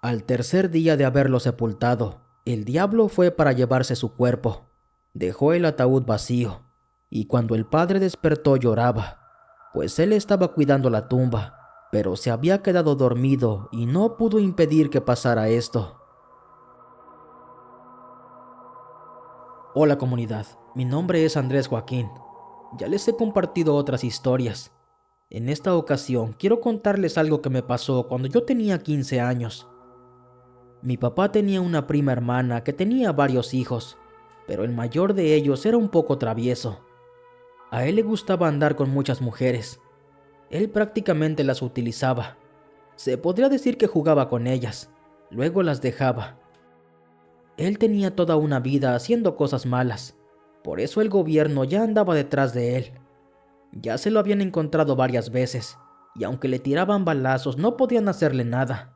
Al tercer día de haberlo sepultado, el diablo fue para llevarse su cuerpo. Dejó el ataúd vacío, y cuando el padre despertó lloraba, pues él estaba cuidando la tumba, pero se había quedado dormido y no pudo impedir que pasara esto. Hola comunidad, mi nombre es Andrés Joaquín. Ya les he compartido otras historias. En esta ocasión quiero contarles algo que me pasó cuando yo tenía 15 años. Mi papá tenía una prima hermana que tenía varios hijos, pero el mayor de ellos era un poco travieso. A él le gustaba andar con muchas mujeres. Él prácticamente las utilizaba. Se podría decir que jugaba con ellas, luego las dejaba. Él tenía toda una vida haciendo cosas malas, por eso el gobierno ya andaba detrás de él. Ya se lo habían encontrado varias veces, y aunque le tiraban balazos no podían hacerle nada.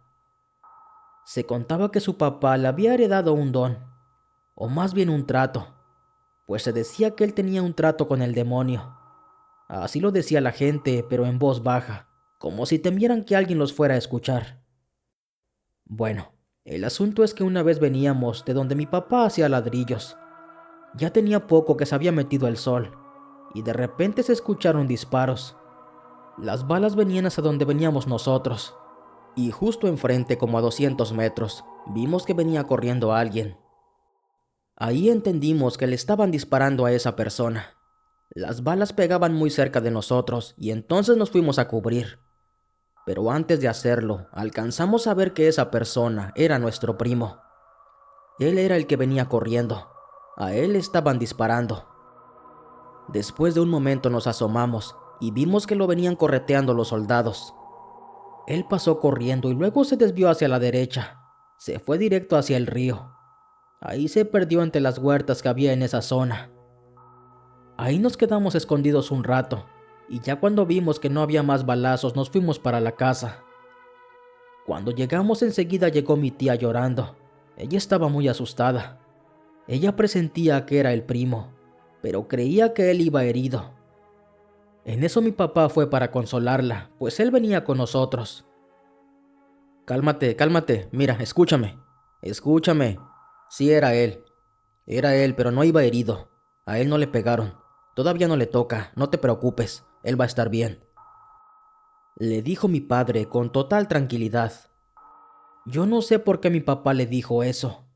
Se contaba que su papá le había heredado un don, o más bien un trato, pues se decía que él tenía un trato con el demonio. Así lo decía la gente, pero en voz baja, como si temieran que alguien los fuera a escuchar. Bueno, el asunto es que una vez veníamos de donde mi papá hacía ladrillos. Ya tenía poco que se había metido el sol, y de repente se escucharon disparos. Las balas venían hacia donde veníamos nosotros, y justo enfrente, como a 200 metros, vimos que venía corriendo alguien. Ahí entendimos que le estaban disparando a esa persona. Las balas pegaban muy cerca de nosotros y entonces nos fuimos a cubrir. Pero antes de hacerlo, alcanzamos a ver que esa persona era nuestro primo. Él era el que venía corriendo. A él le estaban disparando. Después de un momento nos asomamos y vimos que lo venían correteando los soldados. Él pasó corriendo y luego se desvió hacia la derecha. Se fue directo hacia el río. Ahí se perdió entre las huertas que había en esa zona. Ahí nos quedamos escondidos un rato, y ya cuando vimos que no había más balazos nos fuimos para la casa. Cuando llegamos enseguida llegó mi tía llorando. Ella estaba muy asustada. Ella presentía que era el primo, pero creía que él iba herido. En eso mi papá fue para consolarla, pues él venía con nosotros. Cálmate, cálmate, mira, escúchame. Escúchame. Sí era él. Era él, pero no iba herido. A él no le pegaron. Todavía no le toca, no te preocupes, él va a estar bien. Le dijo mi padre con total tranquilidad. Yo no sé por qué mi papá le dijo eso.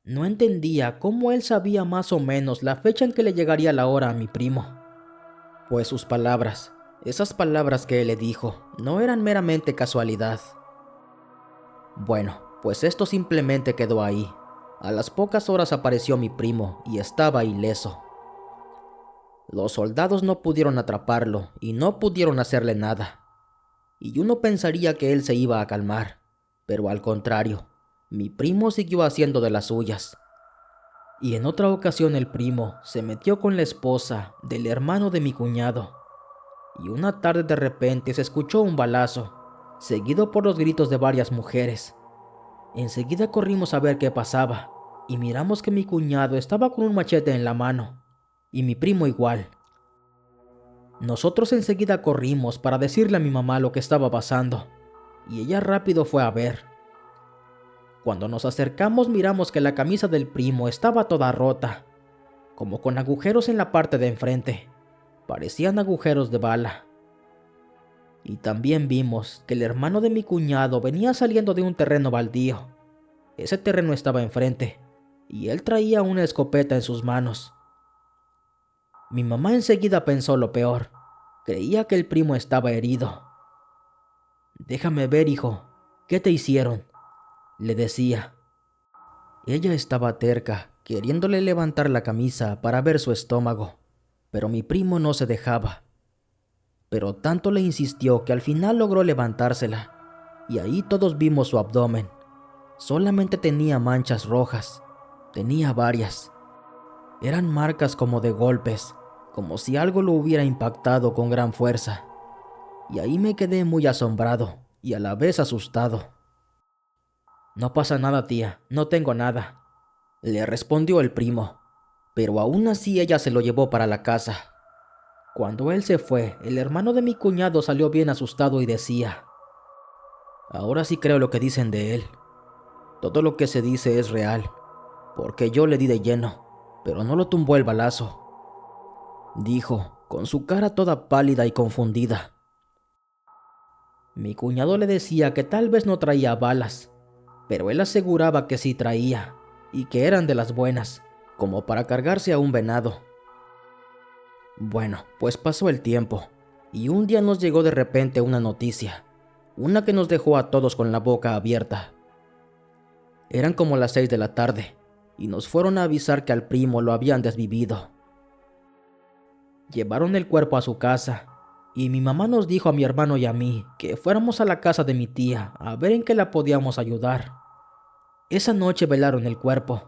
No entendía cómo él sabía más o menos la fecha en que le llegaría la hora a mi primo. Pues sus palabras, esas palabras que él le dijo, no eran meramente casualidad. Bueno, pues esto simplemente quedó ahí. A las pocas horas apareció mi primo y estaba ileso. Los soldados no pudieron atraparlo y no pudieron hacerle nada. Y uno pensaría que él se iba a calmar, pero al contrario, mi primo siguió haciendo de las suyas. Y en otra ocasión el primo se metió con la esposa del hermano de mi cuñado. Y una tarde de repente se escuchó un balazo, seguido por los gritos de varias mujeres. Enseguida corrimos a ver qué pasaba, y miramos que mi cuñado estaba con un machete en la mano, y mi primo igual. Nosotros enseguida corrimos para decirle a mi mamá lo que estaba pasando, y ella rápido fue a ver. Cuando nos acercamos miramos que la camisa del primo estaba toda rota, como con agujeros en la parte de enfrente. Parecían agujeros de bala. Y también vimos que el hermano de mi cuñado venía saliendo de un terreno baldío. Ese terreno estaba enfrente, y él traía una escopeta en sus manos. Mi mamá enseguida pensó lo peor. Creía que el primo estaba herido. «Déjame ver, hijo. ¿Qué te hicieron?», le decía. Ella estaba terca, queriéndole levantar la camisa para ver su estómago, pero mi primo no se dejaba. Pero tanto le insistió que al final logró levantársela, y ahí todos vimos su abdomen. Solamente tenía manchas rojas. Tenía varias. Eran marcas como de golpes, como si algo lo hubiera impactado con gran fuerza. Y ahí me quedé muy asombrado y a la vez asustado. «No pasa nada, tía, no tengo nada», le respondió el primo, pero aún así ella se lo llevó para la casa. Cuando él se fue, el hermano de mi cuñado salió bien asustado y decía: «Ahora sí creo lo que dicen de él. Todo lo que se dice es real, porque yo le di de lleno, pero no lo tumbó el balazo, dijo, con su cara toda pálida y confundida. Mi cuñado le decía que tal vez no traía balas, pero él aseguraba que sí traía, y que eran de las buenas, como para cargarse a un venado. Bueno, pues pasó el tiempo, y un día nos llegó de repente una noticia, una que nos dejó a todos con la boca abierta. Eran como las 6 de la tarde, y nos fueron a avisar que al primo lo habían desvivido. Llevaron el cuerpo a su casa, y mi mamá nos dijo a mi hermano y a mí que fuéramos a la casa de mi tía a ver en qué la podíamos ayudar. Esa noche velaron el cuerpo.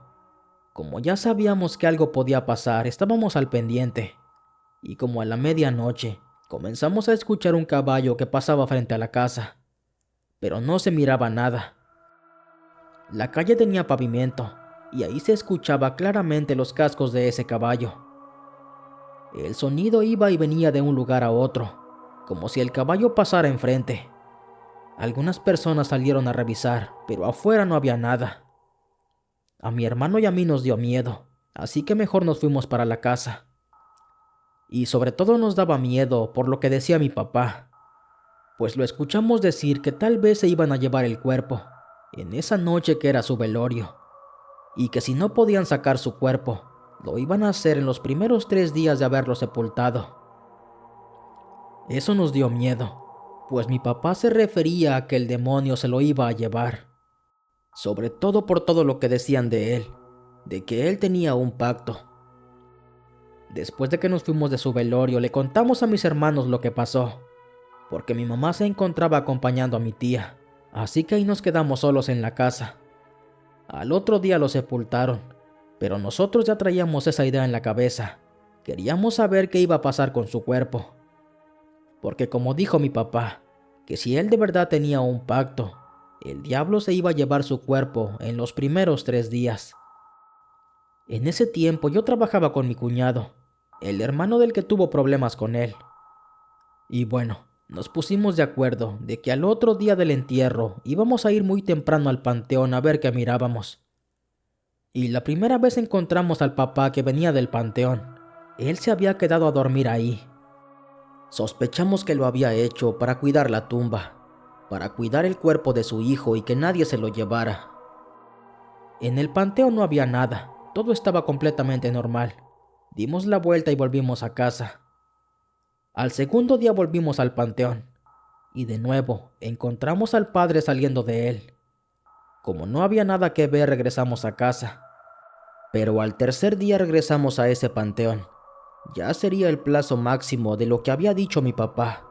Como ya sabíamos que algo podía pasar, estábamos al pendiente. Y como a la medianoche, comenzamos a escuchar un caballo que pasaba frente a la casa, pero no se miraba nada. La calle tenía pavimento, y ahí se escuchaba claramente los cascos de ese caballo. El sonido iba y venía de un lugar a otro, como si el caballo pasara enfrente. Algunas personas salieron a revisar, pero afuera no había nada. A mi hermano y a mí nos dio miedo, así que mejor nos fuimos para la casa. Y sobre todo nos daba miedo por lo que decía mi papá, pues lo escuchamos decir que tal vez se iban a llevar el cuerpo en esa noche que era su velorio, y que si no podían sacar su cuerpo, lo iban a hacer en los primeros 3 días de haberlo sepultado. Eso nos dio miedo, pues mi papá se refería a que el demonio se lo iba a llevar, sobre todo por todo lo que decían de él, de que él tenía un pacto. Después de que nos fuimos de su velorio, le contamos a mis hermanos lo que pasó, porque mi mamá se encontraba acompañando a mi tía, así que ahí nos quedamos solos en la casa. Al otro día lo sepultaron, pero nosotros ya traíamos esa idea en la cabeza. Queríamos saber qué iba a pasar con su cuerpo, porque como dijo mi papá, que si él de verdad tenía un pacto, el diablo se iba a llevar su cuerpo en los primeros 3 días. En ese tiempo yo trabajaba con mi cuñado, el hermano del que tuvo problemas con él. Y bueno, nos pusimos de acuerdo de que al otro día del entierro íbamos a ir muy temprano al panteón a ver qué mirábamos. Y la primera vez encontramos al papá que venía del panteón. Él se había quedado a dormir ahí. Sospechamos que lo había hecho para cuidar la tumba, para cuidar el cuerpo de su hijo y que nadie se lo llevara. En el panteón no había nada, todo estaba completamente normal. Dimos la vuelta y volvimos a casa. Al segundo día volvimos al panteón, y de nuevo encontramos al padre saliendo de él. Como no había nada que ver, regresamos a casa. Pero al tercer día regresamos a ese panteón. Ya sería el plazo máximo de lo que había dicho mi papá.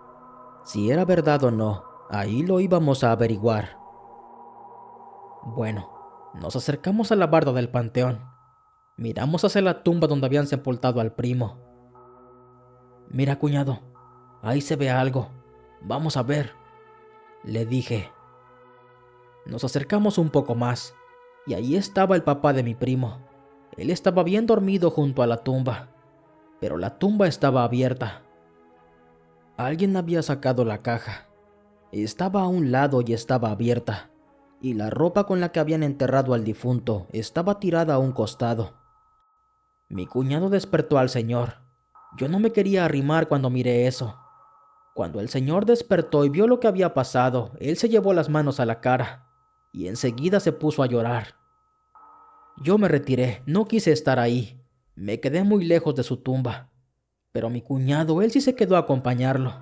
Si era verdad o no, ahí lo íbamos a averiguar. Bueno, nos acercamos a la barda del panteón. Miramos hacia la tumba donde habían sepultado al primo. «Mira, cuñado, ahí se ve algo. Vamos a ver», le dije. Nos acercamos un poco más, y ahí estaba el papá de mi primo. Él estaba bien dormido junto a la tumba, pero la tumba estaba abierta. Alguien había sacado la caja. Estaba a un lado y estaba abierta, y la ropa con la que habían enterrado al difunto estaba tirada a un costado. Mi cuñado despertó al señor. Yo no me quería arrimar cuando miré eso. Cuando el señor despertó y vio lo que había pasado, él se llevó las manos a la cara y enseguida se puso a llorar. Yo me retiré, no quise estar ahí. Me quedé muy lejos de su tumba. Pero mi cuñado, él sí se quedó a acompañarlo.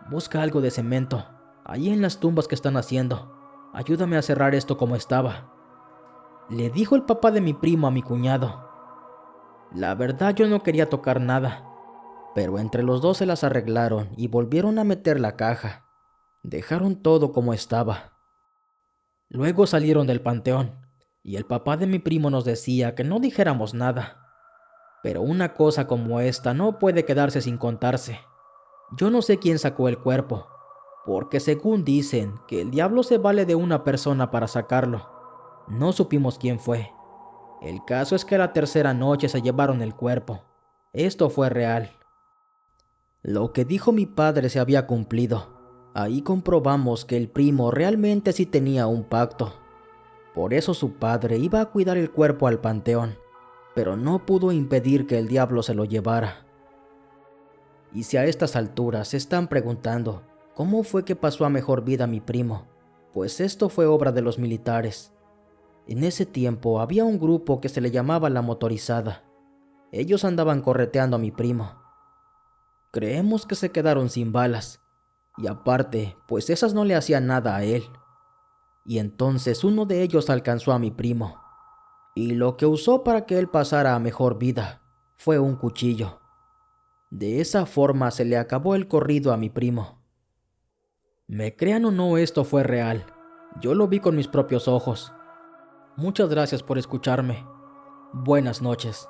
«Busca algo de cemento, ahí en las tumbas que están haciendo. Ayúdame a cerrar esto como estaba», le dijo el papá de mi primo a mi cuñado. La verdad yo no quería tocar nada, pero entre los dos se las arreglaron y volvieron a meter la caja. Dejaron todo como estaba. Luego salieron del panteón, y el papá de mi primo nos decía que no dijéramos nada. Pero una cosa como esta no puede quedarse sin contarse. Yo no sé quién sacó el cuerpo, porque según dicen que el diablo se vale de una persona para sacarlo. No supimos quién fue. El caso es que la tercera noche se llevaron el cuerpo. Esto fue real. Lo que dijo mi padre se había cumplido. Ahí comprobamos que el primo realmente sí tenía un pacto. Por eso su padre iba a cuidar el cuerpo al panteón, pero no pudo impedir que el diablo se lo llevara. Y si a estas alturas se están preguntando cómo fue que pasó a mejor vida mi primo, pues esto fue obra de los militares. En ese tiempo había un grupo que se le llamaba la motorizada. Ellos andaban correteando a mi primo. Creemos que se quedaron sin balas, y aparte, pues esas no le hacían nada a él. Y entonces uno de ellos alcanzó a mi primo, y lo que usó para que él pasara a mejor vida fue un cuchillo. De esa forma se le acabó el corrido a mi primo. Me crean o no, esto fue real. Yo lo vi con mis propios ojos. Muchas gracias por escucharme. Buenas noches.